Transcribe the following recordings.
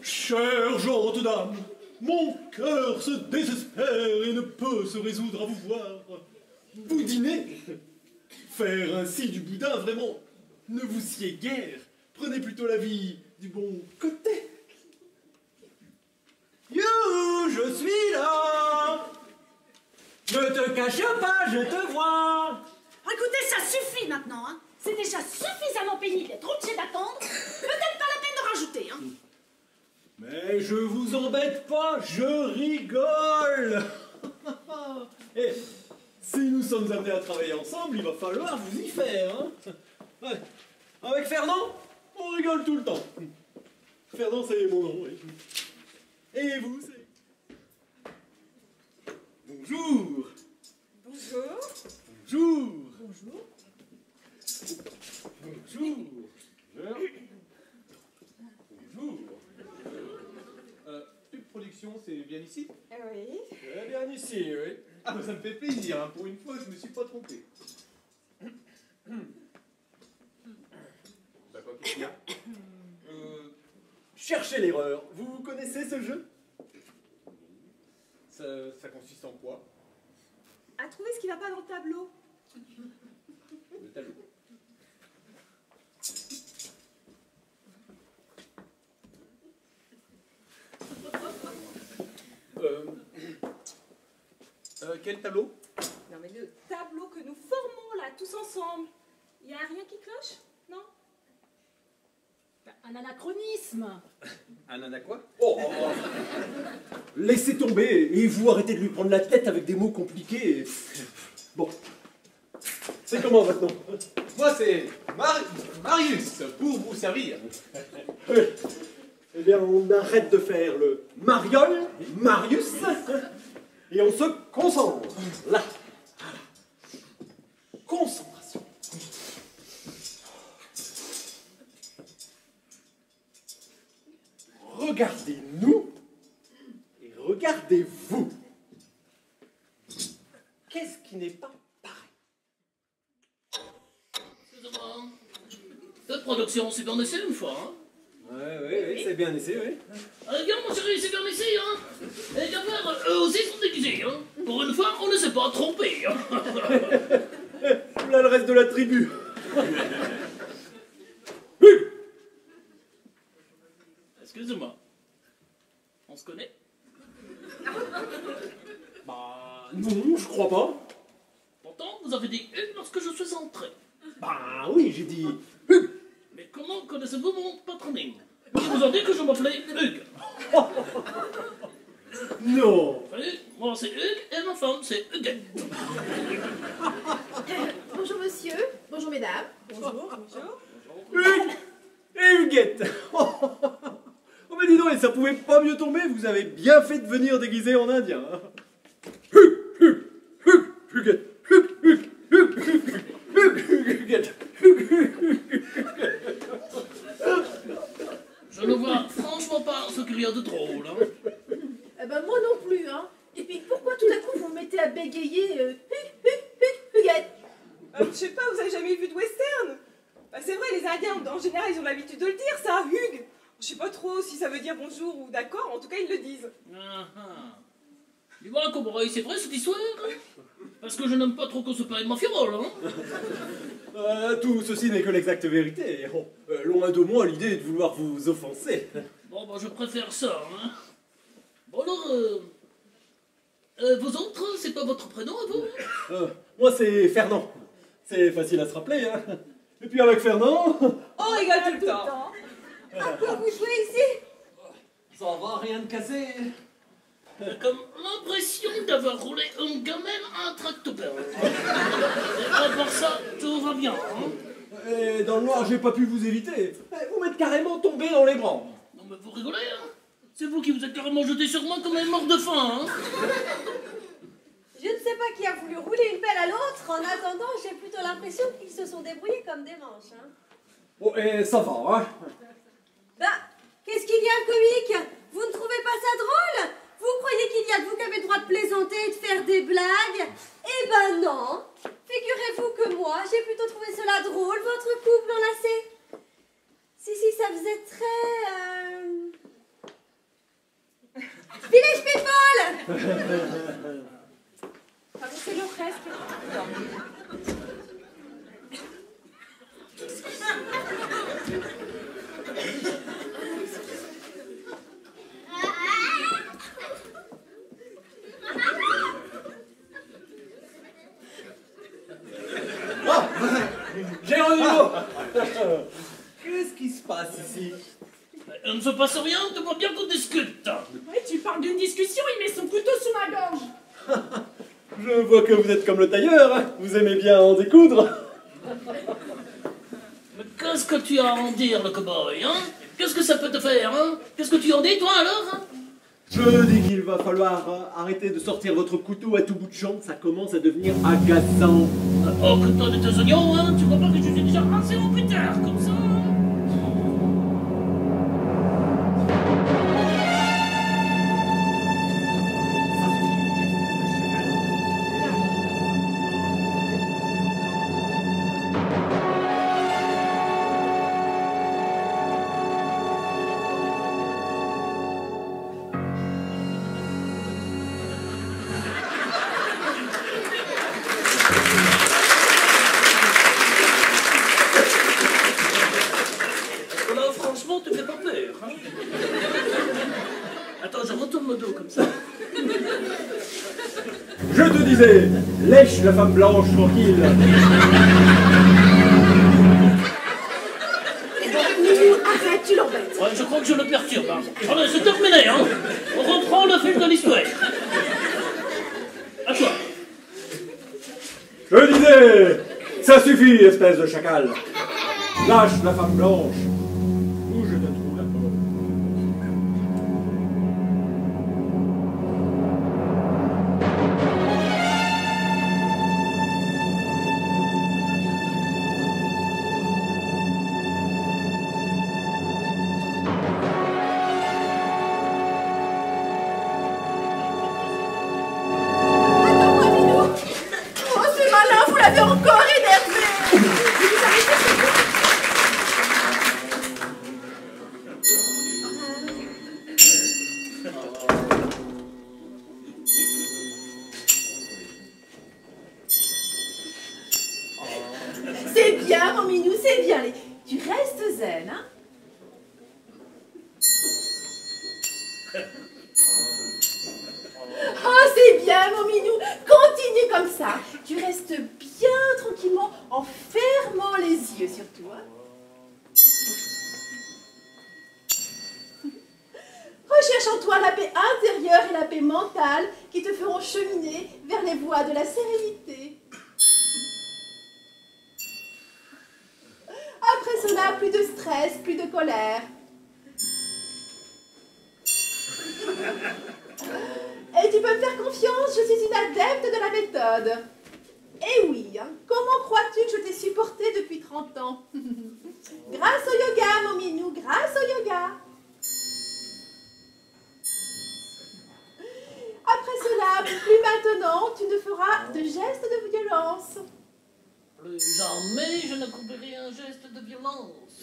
Chère gente dame, mon cœur se désespère et ne peut se résoudre à vous voir boudiner. Faire ainsi du boudin, vraiment, ne vous sied guère. Prenez plutôt la vie du bon côté. You, je suis là. Ne te cache pas, je te vois. Écoutez, ça suffit maintenant, hein. C'est déjà suffisamment pénible d'être obligé d'attendre. Peut-être pas la peine de rajouter, hein. Mais je vous embête pas, je rigole. Et si nous sommes amenés à travailler ensemble, il va falloir vous y faire, hein. Ouais. Avec Fernand, on rigole tout le temps. Fernand, c'est mon nom, oui. Et vous, c'est... Bonjour. Bonjour. Bonjour. Bonjour. Bonjour. Bonjour. Tube Production, c'est bien ici? Oui. C'est bien ici, oui. Ah bah ça me fait plaisir, hein. Pour une fois je me suis pas trompé. Bah quoi, qu'est-ce qu'il y a? Cherchez l'erreur. Vous connaissez ce jeu? Ça consiste en quoi? À trouver ce qui va pas dans le tableau. Le tableau. Quel tableau? Non mais le tableau que nous formons là, tous ensemble. Il y a rien qui cloche? Non? Un anachronisme. Un nana quoi? Oh, laissez tomber et vous arrêtez de lui prendre la tête avec des mots compliqués. Bon. C'est comment maintenant? Moi c'est Marius, pour vous servir. Oui. Eh bien, on arrête de faire le mariole, Marius, et on se concentre. Là. Concentration. Regardez-nous et regardez-vous. Qu'est-ce qui n'est pas pareil? Excusez-moi. Cette production, c'est bien essayé une fois, hein? Oui, c'est bien essayé, oui. Regarde, mon chéri, c'est bien essayé, hein? Et bien voir, eux aussi sont déguisés, hein? Pour une fois, on ne s'est pas trompé, hein? Là, le reste de la tribu. Excusez-moi. On se connaît? Bah, non, je crois pas. Pourtant, vous avez dit Hugues lorsque je suis entré. Bah oui, j'ai dit Hugues. Mais comment connaissez-vous mon patronyme? Ils vous ont dit que je m'appelais Hugues. Non. Oui, moi c'est Hugues et ma femme c'est Huguette. Bonjour monsieur, bonjour mesdames. Bonjour. Bonjour. Hugues et Huguette. Oh mais dis donc, et ça pouvait pas mieux tomber, vous avez bien fait de venir déguisé en indien. Hein. Huguette. Huguette. Je ne vois franchement pas ce qu'il y a de drôle, hein. Eh ben moi non plus, hein. Et puis pourquoi tout à coup vous vous mettez à bégayer Huguette? Je sais pas, vous avez jamais vu de western? Bah, c'est vrai, les Indiens, en général, ils ont l'habitude de le dire, ça, Hugues. Je sais pas trop si ça veut dire bonjour ou d'accord, en tout cas, ils le disent. Ah ah. Dis-moi, cowboy, c'est vrai cette histoire? Parce que je n'aime pas trop qu'on se parle de ma fiole, hein. Tout ceci n'est que l'exacte vérité. Oh, loin de moi l'idée de vouloir vous offenser. Bon, bah, je préfère ça, hein. Bon, alors, vous autres, c'est pas votre prénom à vous? Moi c'est Fernand. C'est facile à se rappeler, hein. Et puis avec Fernand... On rigole tout le temps. À quoi vous jouez ici? Ça va, rien de cassé. J'ai comme l'impression d'avoir roulé une gamelle à un tractopelle. Et à part ça, tout va bien, hein. Et dans le noir, j'ai pas pu vous éviter. Vous m'êtes carrément tombé dans les bras. Non mais vous rigolez, hein. C'est vous qui vous êtes carrément jeté sur moi comme un mort de faim, hein. Je ne sais pas qui a voulu rouler une pelle à l'autre. En attendant, j'ai plutôt l'impression qu'ils se sont débrouillés comme des manches. Hein. Oh, et ça va, hein. Bah, qu'est-ce qu'il y a de comique? Vous ne trouvez pas ça drôle? Vous croyez qu'il y a de vous qui avez le droit de plaisanter et de faire des blagues? Eh ben non. Figurez-vous que moi, j'ai plutôt trouvé cela drôle, votre couple enlacé. Si, ça faisait très... Village People. Ah, mais c'est le presque. Géronimo. Qu'est-ce qui se passe ici? Il ne se passe rien, tu vois bien qu'on discute. Ouais, tu parles d'une discussion, il met son couteau sous ma gorge. Je vois que vous êtes comme le tailleur, hein. Vous aimez bien en découdre. Mais qu'est-ce que tu as à en dire, le cow-boy, hein? Qu'est-ce que ça peut te faire, hein? Qu'est-ce que tu en dis, toi, alors, hein? Je dis qu'il va falloir arrêter de sortir votre couteau à tout bout de champ, ça commence à devenir agaçant. Oh, que toi de tes oignons, hein? Tu vois pas que je suis déjà rincé en plus tard, comme ça, hein? Je te disais, lèche la femme blanche tranquille. Arrête, tu l'embêtes. Ouais, je crois que je le perturbe. Hein. Allez, c'est terminé, hein. On reprend le fil de l'histoire. À toi. Je disais, ça suffit, espèce de chacal. Lâche la femme blanche, ou je te trouve la mort. Attends-moi, Minou. Oh, c'est malin, vous l'avez encore énervé. Vous arrêtez, s'il vous plaît. C'est bien, mon Minou, c'est bien. Tu restes zen, hein? Oh, c'est bien, mon Minou. Continue comme ça. Tu restes bien tranquillement en fermant les yeux, surtout, hein? Recherche en toi la paix intérieure et la paix mentale qui te feront cheminer vers les voies de la sérénité. Après cela, plus de stress, plus de colère. Et tu peux me faire confiance, je suis une adepte de la méthode. Et oui, hein, comment crois-tu que je t'ai supporté depuis 30 ans? Grâce au yoga, mon Minou, grâce au yoga. Après cela, plus maintenant, tu ne feras de gestes de violence. Plus jamais je n'accomplirai un geste de violence.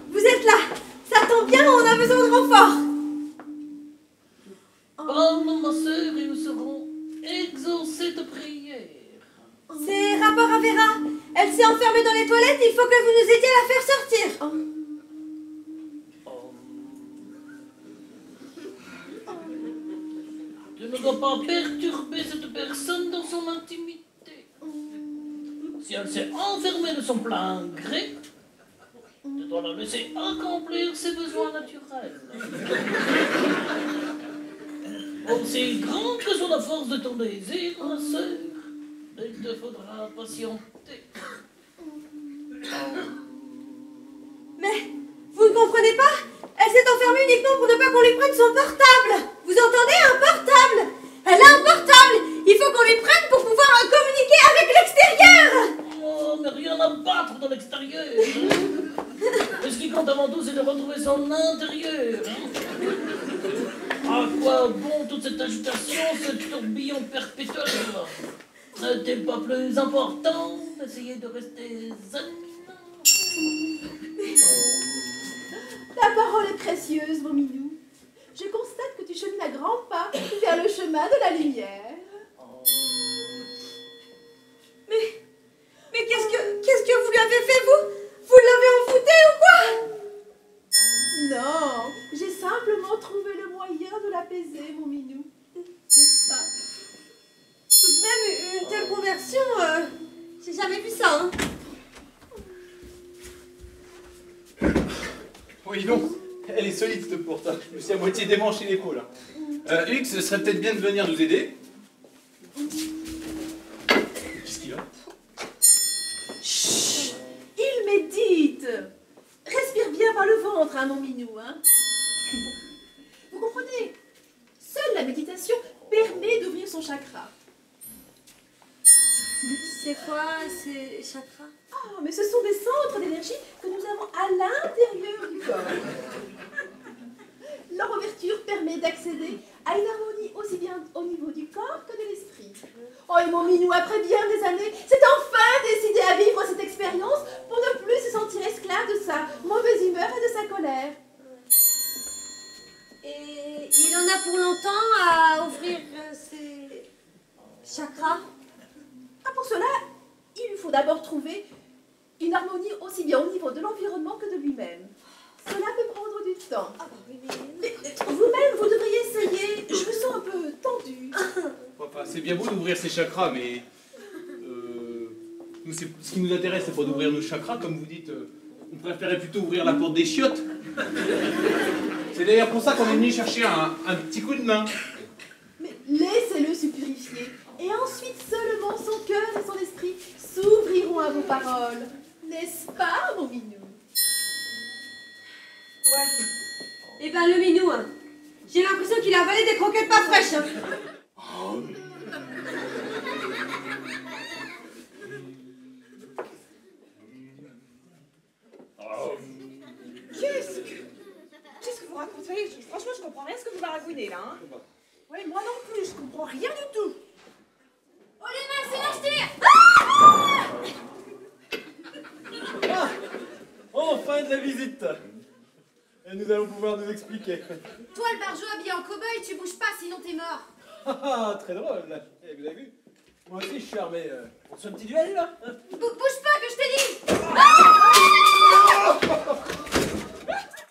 Vous êtes là. Ça tombe bien, on a besoin de renfort. Parle, ma sœur, et nous serons exaucés de prière. C'est rapport à Vera. Elle s'est enfermée dans les toilettes, il faut que vous nous aidiez à la faire sortir. Tu ne dois pas perturber cette personne dans son intimité. Si elle s'est enfermée de son plein gré, tu dois la laisser accomplir ses besoins naturels. Aussi grande que soit la force de ton désir, ma sœur, Il te faudra patienter. Mais, vous ne comprenez pas? Elle s'est enfermée uniquement pour ne pas qu'on lui prenne son portable. Vous entendez? Un portable. Elle a un portable. Il faut qu'on lui prenne pour pouvoir communiquer avec l'extérieur. Oh, mais rien à battre dans l'extérieur. Et ce qui compte avant tout, c'est de retrouver son intérieur. À quoi bon toute cette agitation, ce tourbillon perpétuel? N'est-il pas plus important d'essayer de rester zen? La parole est précieuse, mon minou. Je constate que tu chemines à grands pas vers le chemin de la lumière. Mais qu'est-ce que vous lui avez fait, vous? Vous l'avez envoûté ou quoi? Non, j'ai simplement trouvé le moyen de l'apaiser, mon minou. N'est-ce pas? Tout de même, une telle conversion, j'ai jamais vu ça, hein. Oui, non, elle est solide cette porte. Je me suis à moitié démanché l'épaule. Hugues, ce serait peut-être bien de venir nous aider. Qu'est-ce qu'il a? Chut! Il médite. Respire bien par le ventre, hein, mon minou, hein. Vous comprenez? Seule la méditation permet d'ouvrir son chakra. C'est quoi ces chakras? Oh, mais ce sont des centres d'énergie que nous avons à l'intérieur du corps. Leur ouverture permet d'accéder à une harmonie aussi bien au niveau du corps que de l'esprit. Oh, et mon minou, après bien des années, s'est enfin décidé à vivre cette expérience pour ne plus se sentir esclave de sa mauvaise humeur et de sa colère. Et il en a pour longtemps à ouvrir ses chakras? Ah, pour cela, il lui faut d'abord trouver une harmonie aussi bien au niveau de l'environnement que de lui-même. Cela peut prendre du temps. Mais vous-même, vous devriez essayer. Je me sens un peu tendue. Enfin, c'est bien beau d'ouvrir ses chakras, mais... nous, ce qui nous intéresse, c'est pas d'ouvrir nos chakras, comme vous dites. On préférait plutôt ouvrir la porte des chiottes. C'est d'ailleurs pour ça qu'on est venu chercher un petit coup de main. Mais laissez-le se purifier. Et ensuite, seulement son cœur et son esprit s'ouvriront à vos paroles. N'est-ce pas, mon minou? Ouais. Eh ben, le minou, hein. J'ai l'impression qu'il a avalé des croquettes pas fraîches, hein. Qu'est-ce que vous racontez? Franchement, je comprends rien à ce que vous baragouinez là. Hein. Ouais, moi non plus, je comprends rien du tout. Oh les mains, c'est l'acheter. Ah, enfin de la visite. Et nous allons pouvoir nous expliquer. Toi, le barjot habillé en cow-boy, tu bouges pas, sinon t'es mort. Ah, très drôle. Eh, vous avez vu? Moi aussi, je suis armé. On se fait un petit duel, là, hein? Bouge pas,